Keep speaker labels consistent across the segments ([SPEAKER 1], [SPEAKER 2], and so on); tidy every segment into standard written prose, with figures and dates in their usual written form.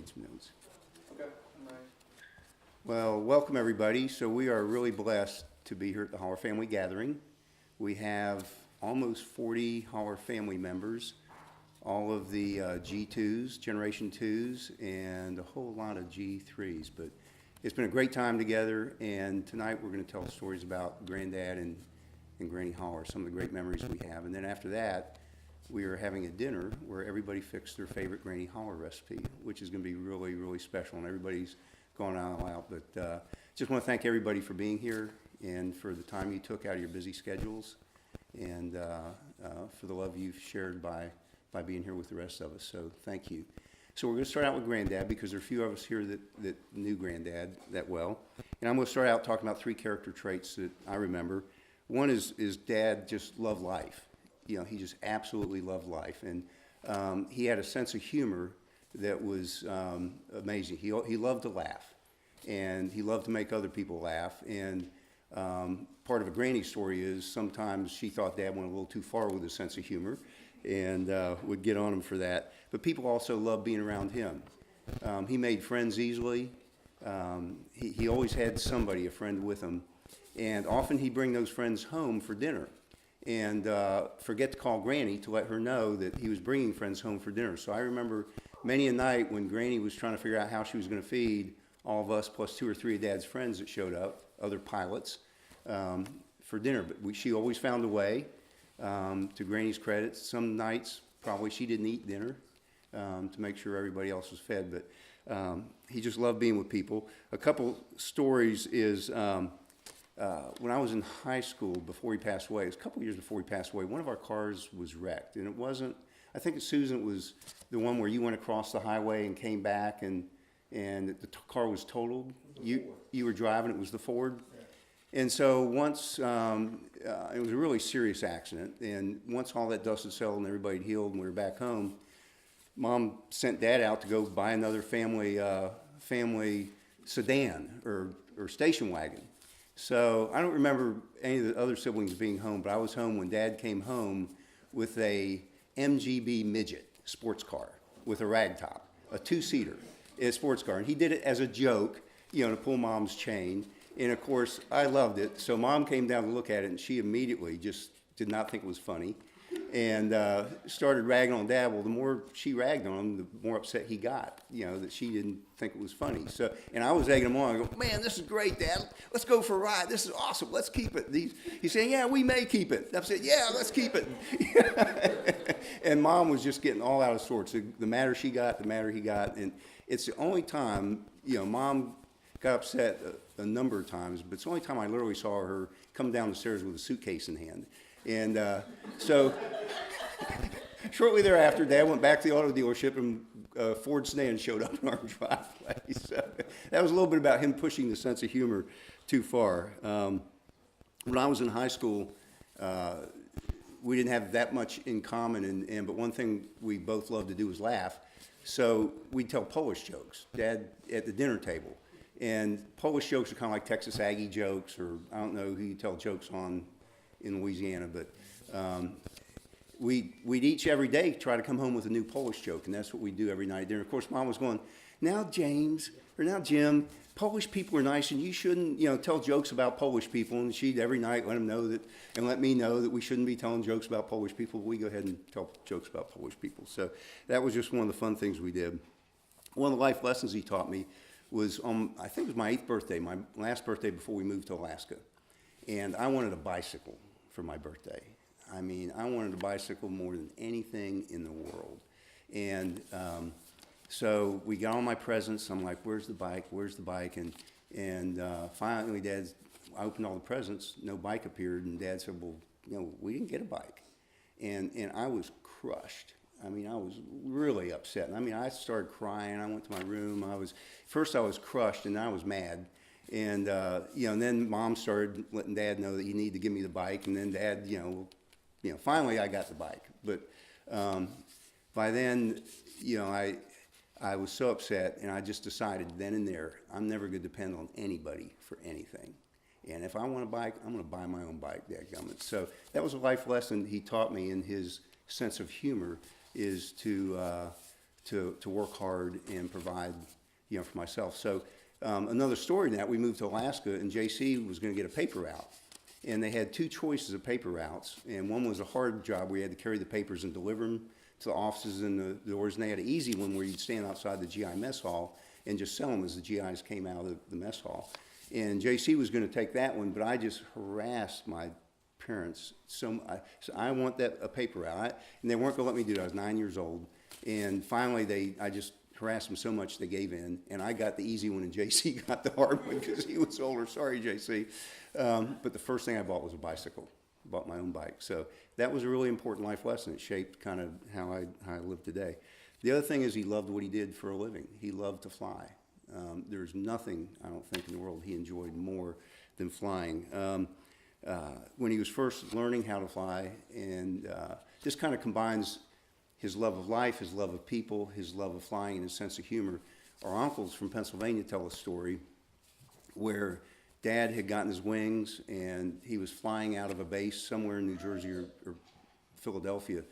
[SPEAKER 1] need some notes.
[SPEAKER 2] Okay, I'm ready.
[SPEAKER 1] Well, welcome everybody. So we are really blessed to be here at the Holler Family Gathering. We have almost 40 Holler family members, all of the G2s, Generation 2s, and a whole lot of G3s. But it's been a great time together, and tonight we're going to tell stories about Granddad and Granny Holler, some of the great memories we have. And then after that, we are having a dinner where everybody fixed their favorite Granny Holler recipe, which is going to be really, really special, and everybody's gone all out. But just want to thank everybody for being here and for the time you took out of your busy schedules, and for the love you've shared by being here with the rest of us. So thank you. So we're going to start out with Granddad because there are a few of us here that knew Granddad that well. And I'm going to start out talking about 3 character traits that I remember. One is Dad just loved life. You know, he just absolutely loved life. And he had a sense of humor that was amazing. He loved to laugh, and he loved to make other people laugh. And part of a Granny story is sometimes she thought Dad went a little too far with his sense of humor, and would get on him for that. But people also loved being around him. He made friends easily. He always had somebody, a friend with him. And often he'd bring those friends home for dinner and forget to call Granny to let her know that he was bringing friends home for dinner. So I remember many a night when Granny was trying to figure out how she was going to feed all of us plus 2 or 3 of Dad's friends that showed up, other pilots, for dinner. But she always found a way. To Granny's credit, some nights probably she didn't eat dinner to make sure everybody else was fed, but he just loved being with people. A couple stories is when I was in high school before he passed away, it was a couple years before he passed away, one of our cars was wrecked, and it wasn't, I think Susan, it was the one where you went across the highway and came back and the car was totaled. You were driving, it was the Ford. And so once, it was a really serious accident, and once all that dust had settled and everybody had healed and we were back home, Mom sent Dad out to go buy another family sedan or station wagon. So I don't remember any of the other siblings being home, but I was home when Dad came home with a MGB midget sports car with a rag top, a 2-seater, a sports car. And he did it as a joke, you know, to pull Mom's chain. And of course, I loved it. So Mom came down to look at it, and she immediately just did not think it was funny and started ragging on Dad. Well, the more she ragged on him, the more upset he got, you know, that she didn't think it was funny. So, and I was egging him on. I go, man, this is great, Dad. Let's go for a ride. This is awesome. Let's keep it. He's saying, yeah, we may keep it. I said, yeah, let's keep it. And Mom was just getting all out of sorts. The madder she got, the madder he got. And it's the only time, you know, Mom got upset a number of times, but it's the only time I literally saw her come down the stairs with a suitcase in hand. And so shortly thereafter, Dad went back to the auto dealership, and Ford sedan showed up in our driveway. So that was a little bit about him pushing the sense of humor too far. When I was in high school, we didn't have that much in common, but one thing we both loved to do was laugh. So we'd tell Polish jokes, Dad, at the dinner table. And Polish jokes are kind of like Texas Aggie jokes, or I don't know who you tell jokes on in Louisiana, but we'd each every day try to come home with a new Polish joke, and that's what we do every night at dinner. Of course, Mom was going, now James, or now Jim, Polish people are nice, and you shouldn't, you know, tell jokes about Polish people. And she'd every night let him know that, and let me know that we shouldn't be telling jokes about Polish people. We go ahead and tell jokes about Polish people. So that was just one of the fun things we did. One of the life lessons he taught me was on, I think it was my 8th birthday, my last birthday before we moved to Alaska. And I wanted a bicycle for my birthday. I mean, I wanted a bicycle more than anything in the world. And so we got all my presents. I'm like, where's the bike? Where's the bike? And finally, I opened all the presents. No bike appeared. And Dad said, well, you know, we didn't get a bike. And I was crushed. I mean, I was really upset. I mean, I started crying. I went to my room. First I was crushed, and then I was mad. And, you know, and then Mom started letting Dad know that he needed to give me the bike. And then Dad, you know, finally I got the bike. But by then, you know, I was so upset, and I just decided then and there, I'm never going to depend on anybody for anything. And if I want a bike, I'm going to buy my own bike, dadgummit. So that was a life lesson he taught me in his sense of humor, is to to work hard and provide, for myself. So another story in that, we moved to Alaska, and JC was going to get a paper route. And they had two choices of paper routes, and one was a hard job where you had to carry the papers and deliver them to the offices and the doors, and they had an easy one where you'd stand outside the GI mess hall and just sell them as the GIs came out of the mess hall. And JC was going to take that one, but I just harassed my parents. So I want a paper route, and they weren't going to let me do it. I was 9 years old, and finally I just harassed them so much they gave in, and I got the easy one, and JC got the hard one because he was older. Sorry, JC. But the first thing I bought was a bicycle. Bought my own bike. So that was a really important life lesson. It shaped kind of how I live today. The other thing is he loved what he did for a living. He loved to fly. There's nothing, I don't think, in the world he enjoyed more than flying. When he was first learning how to fly, and this kind of combines his love of life, his love of people, his love of flying, and his sense of humor. Our uncles from Pennsylvania tell a story where Dad had gotten his wings, and he was flying out of a base somewhere in New Jersey or Philadelphia,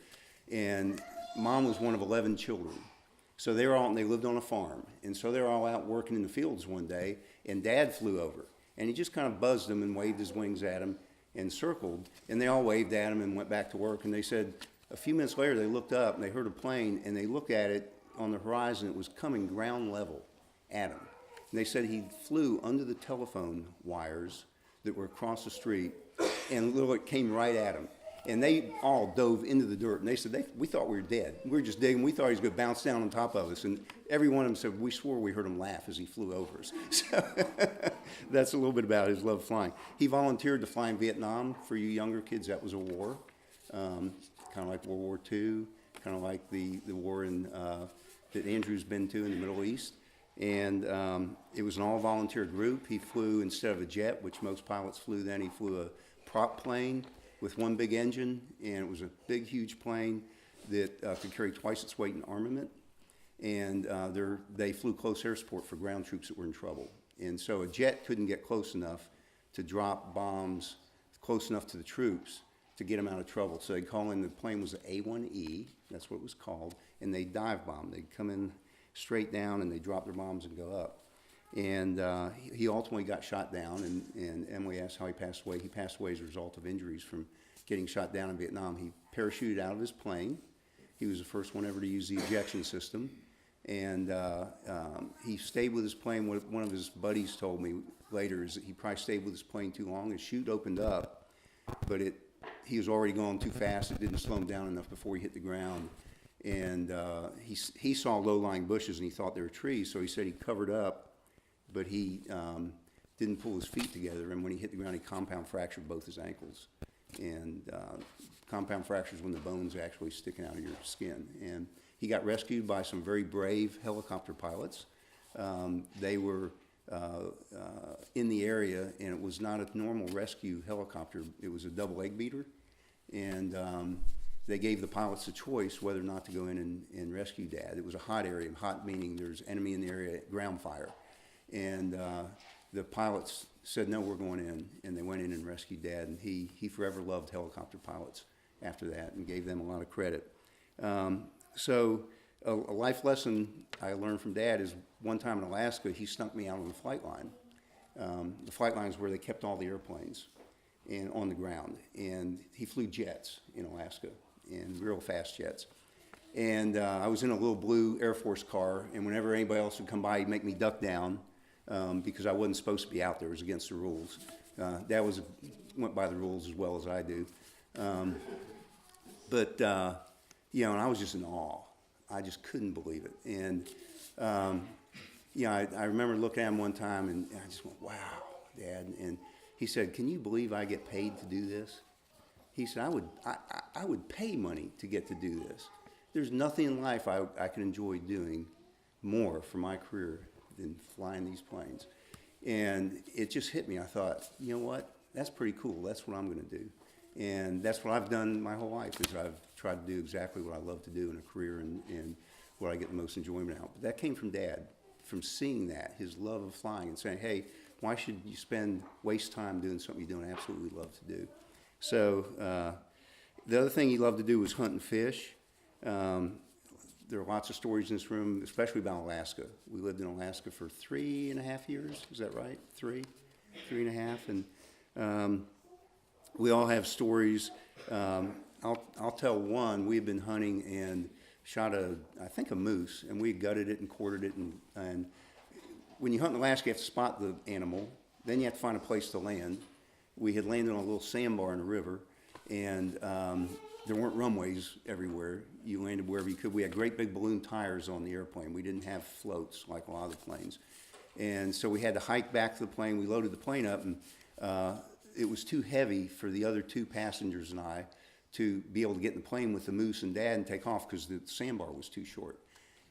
[SPEAKER 1] and Mom was one of 11 children. So they lived on a farm, and so they were all out working in the fields one day, and Dad flew over, and he just kind of buzzed them and waved his wings at him and circled, and they all waved at him and went back to work, and they said a few minutes later they looked up and they heard a plane, and they looked at it on the horizon. It was coming ground level at him. And they said he flew under the telephone wires that were across the street, and it came right at him. And they all dove into the dirt, and they said, we thought we were dead. We were just digging. We thought he was going to bounce down on top of us. And every one of them said, we swore we heard him laugh as he flew over us. So that's a little bit about his love of flying. He volunteered to fly in Vietnam. For you younger kids, that was a war, kind of like World War II, kind of like the war that Andrew's been to in the Middle East. And it was an all-volunteer group. He flew, instead of a jet, which most pilots flew then, he flew a prop plane with one big engine, and it was a big, huge plane that could carry twice its weight in armament. And they flew close air support for ground troops that were in trouble. And so a jet couldn't get close enough to drop bombs close enough to the troops to get them out of trouble. So they'd call in, the plane was the A1E, that's what it was called, and they'd dive bomb. They'd come in straight down, and they'd drop their bombs and go up. And he ultimately got shot down, and Emily asked how he passed away. He passed away as a result of injuries from getting shot down in Vietnam. He parachuted out of his plane. He was the first one ever to use the ejection system. And he stayed with his plane. What one of his buddies told me later is that he probably stayed with his plane too long. His chute opened up, but he was already going too fast. It didn't slow him down enough before he hit the ground. And he saw low-lying bushes, and he thought they were trees, so he said he covered up, but he didn't pull his feet together, and when he hit the ground, he compound fractured both his ankles. And compound fractures when the bone's actually sticking out of your skin. And he got rescued by some very brave helicopter pilots. They were in the area, and it was not a normal rescue helicopter. It was a double egg beater, and they gave the pilots a choice whether or not to go in and rescue Dad. It was a hot area, hot meaning there's enemy in the area, ground fire. And the pilots said, no, we're going in, and they went in and rescued Dad, and he forever loved helicopter pilots after that and gave them a lot of credit. So a life lesson I learned from Dad is one time in Alaska, he snuck me out on the flight line. The flight line is where they kept all the airplanes and on the ground, and he flew jets in Alaska, and real fast jets. And I was in a little blue Air Force car, and whenever anybody else would come by, he'd make me duck down because I wasn't supposed to be out there. It was against the rules. Dad went by the rules as well as I do. But and I was just in awe. I just couldn't believe it. And, I remember looking at him one time, and I just went, wow, Dad. And he said, can you believe I get paid to do this? He said, I would pay money to get to do this. There's nothing in life I could enjoy doing more for my career than flying these planes. And it just hit me. I thought, you know what? That's pretty cool. That's what I'm going to do. And that's what I've done my whole life, is I've tried to do exactly what I love to do in a career and what I get the most enjoyment out. But that came from Dad, from seeing that, his love of flying, and saying, hey, why should you waste time doing something you don't absolutely love to do? So the other thing he loved to do was hunt and fish. The there are lots of stories in this room, especially about Alaska. We lived in Alaska for 3.5 years. Is that right? 3.5, and we all have stories. I'll tell one. We've been hunting and shot I think a moose, and we gutted it and quartered it. And when you hunt in Alaska, you have to spot the animal. Then you have to find a place to land. We had landed on a little sandbar in the river, and there weren't runways everywhere. You landed wherever you could. We had great big balloon tires on the airplane. We didn't have floats like a lot of the planes. And so we had to hike back to the plane. We loaded the plane up, and it was too heavy for the other two passengers and I to be able to get in the plane with the moose and Dad and take off because the sandbar was too short.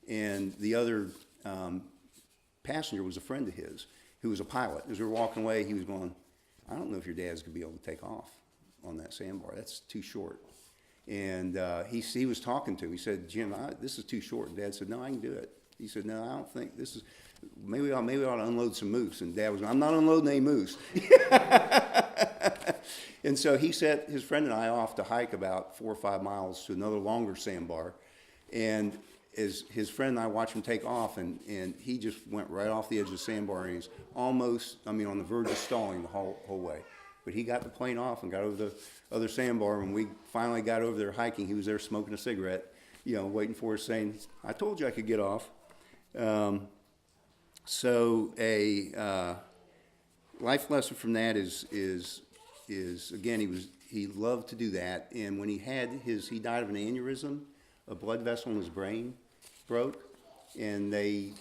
[SPEAKER 1] And the other passenger was a friend of his who was a pilot. As we were walking away, he was going, I don't know if your dad's going to be able to take off on that sandbar. That's too short. And he was talking to him. He said, Jim, this is too short. And Dad said, no, I can do it. He said, no, I don't think this is, maybe I ought to unload some moose. And Dad was, I'm not unloading any moose. And so he set his friend and I off to hike about 4 or 5 miles to another longer sandbar. And as his friend and I watched him take off, and he just went right off the edge of the sandbar, and he was almost, on the verge of stalling the whole way. But he got the plane off and got over the other sandbar. When we finally got over there hiking, he was there smoking a cigarette, waiting for us, saying, I told you I could get off. So a life lesson from that is again, he loved to do that. And when he died of an aneurysm, a blood vessel in his brain broke, and they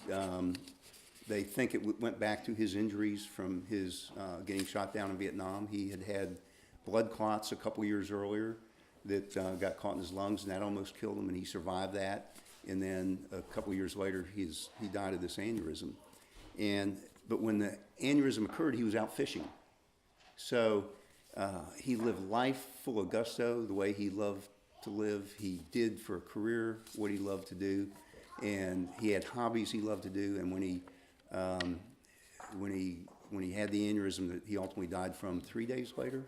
[SPEAKER 1] think it went back to his injuries from his getting shot down in Vietnam. He had blood clots a couple years earlier that got caught in his lungs, and that almost killed him, and he survived that. And then a couple years later, he died of this aneurysm. But when the aneurysm occurred, he was out fishing. So he lived life full of gusto, the way he loved to live. He did for a career what he loved to do, and he had hobbies he loved to do. And when he had the aneurysm that he ultimately died from 3 days later,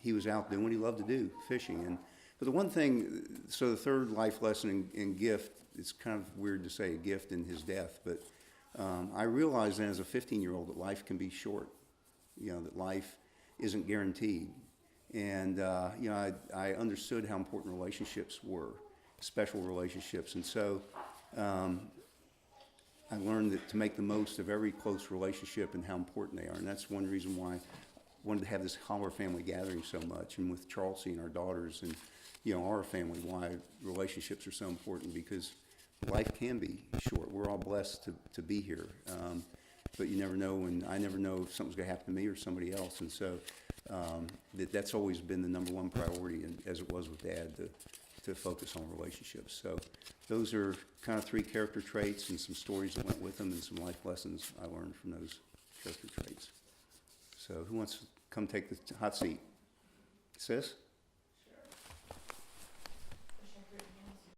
[SPEAKER 1] he was out doing what he loved to do, fishing. But the one thing, so the third life lesson and gift, it's kind of weird to say a gift in his death, but I realized then as a 15-year-old that life can be short, that life isn't guaranteed. And, I understood how important relationships were, special relationships. And so I learned that to make the most of every close relationship and how important they are. And that's one reason why I wanted to have this Holler family gathering so much, and with Charlesy and our daughters and, our family, why relationships are so important, because life can be short. We're all blessed to be here. But you never know, and I never know if something's going to happen to me or somebody else. And so that's always been the number one priority, and as it was with Dad, to focus on relationships. So those are kind of 3 character traits and some stories that went with them and some life lessons I learned from those character traits. So who wants to come take the hot seat? Sis?